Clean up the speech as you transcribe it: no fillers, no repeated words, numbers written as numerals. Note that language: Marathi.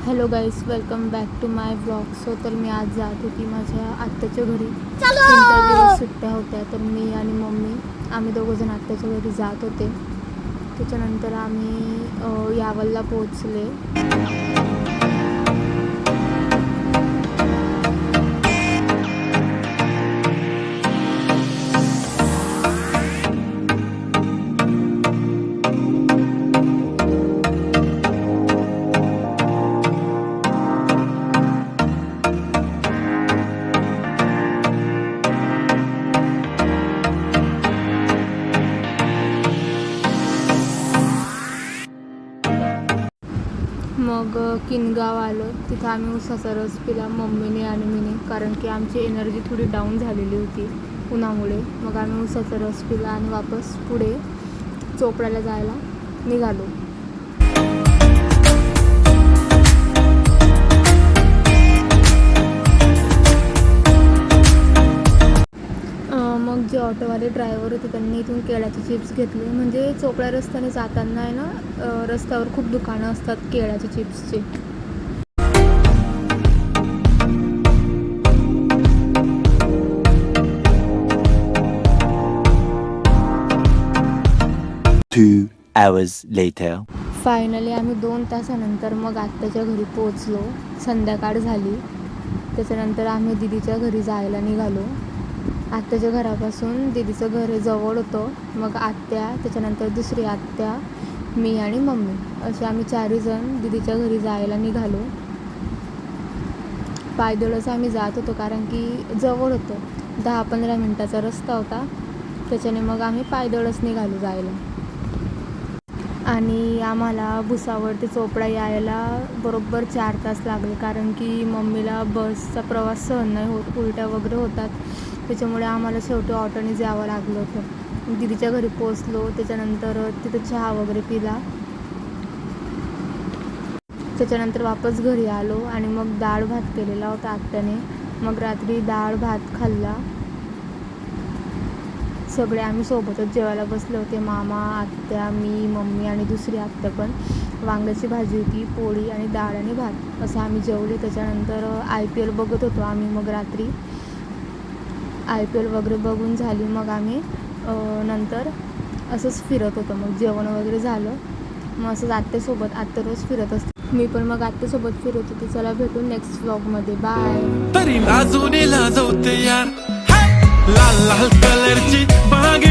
Hello guys, welcome back to my blog. तर मी आज जात होती माझ्या आत्याच्या घरी. 3-4 दिवस सुट्ट्या होत्या, तर मी आणि मम्मी आम्ही दोघंजण आत्याच्या घरी जात होते. त्याच्यानंतर आम्ही यावलला पोचले. मग किनगाव आलो. तिथं आम्ही उसाचा रस पिला मम्मीने आणि मीने, कारण की आमची एनर्जी थोडी डाऊन झालेली होती उन्हामुळे. मग आम्ही उसाचा रस पिला आणि वापस पुढे चोपड्याला जायला निघालो. मग जे ऑटोवाले ड्रायव्हर होते त्यांनी इथून केळ्याचे चिप्स घेतले. म्हणजे चोपडा रस्त्याने जाताना आहे ना, रस्त्यावर खूप दुकानं असतात केळ्याच्या चिप्सचे. Two hours later. फायनली आम्ही 2 तासानंतर मग आत्याच्या घरी पोचलो. संध्याकाळ झाली. त्याच्यानंतर आम्ही दीदीच्या घरी जायला निघालो. आत्याच्या घरापासून दीदीचं घर जवळ होतं. मग आत्या, त्याच्यानंतर दुसरी आत्या, मी आणि मम्मी असे आम्ही 4 जण दीदीच्या घरी जायला निघालो. पायदळच आम्ही जात होतो, कारण की जवळ होतं, 10-15 मिनटाचा रस्ता होता. त्याच्याने मग आम्ही पायदळच निघालो जायला. आणि आम्हाला भुसावळ ते चोपडा यायला बरोबर 4 तास लागले, कारण की मम्मीला बसचा प्रवास सहन नाही होत, उलट्या वगैरे होतात. त्याच्यामुळे आम्हाला शेवटी ऑटोनेच यावं लागलं होतं. दीदीच्या घरी पोचलो. त्याच्यानंतर तिथं चहा वगैरे पिला. त्याच्यानंतर वापस घरी आलो आणि मग डाळ भात केलेला होता आत्याने. मग रात्री डाळ भात खाल्ला. सगळे आम्ही सोबतच जेवायला बसले होते. मामा, आत्या, मी, मम्मी आणि दुसरी आत्या पण. वांग्याची भाजी होती, पोळी आणि डाळ आणि भात असं आम्ही जेवले. त्याच्यानंतर IPL बघत होतो आम्ही. मग रात्री IPL वगैरे बघून झाली. मग आम्ही नंतर असंच फिरत होतो. मग जेवण वगैरे झालं. मग असंच आत्यासोबत, आत्या रोज फिरत असते, मी पण मग आत्यासोबत फिरत होते. चला भेटू नेक्स्ट व्लॉगमध्ये. बाय. तरी लाजून लाजवते यार, लाल लाल कलरची बाग.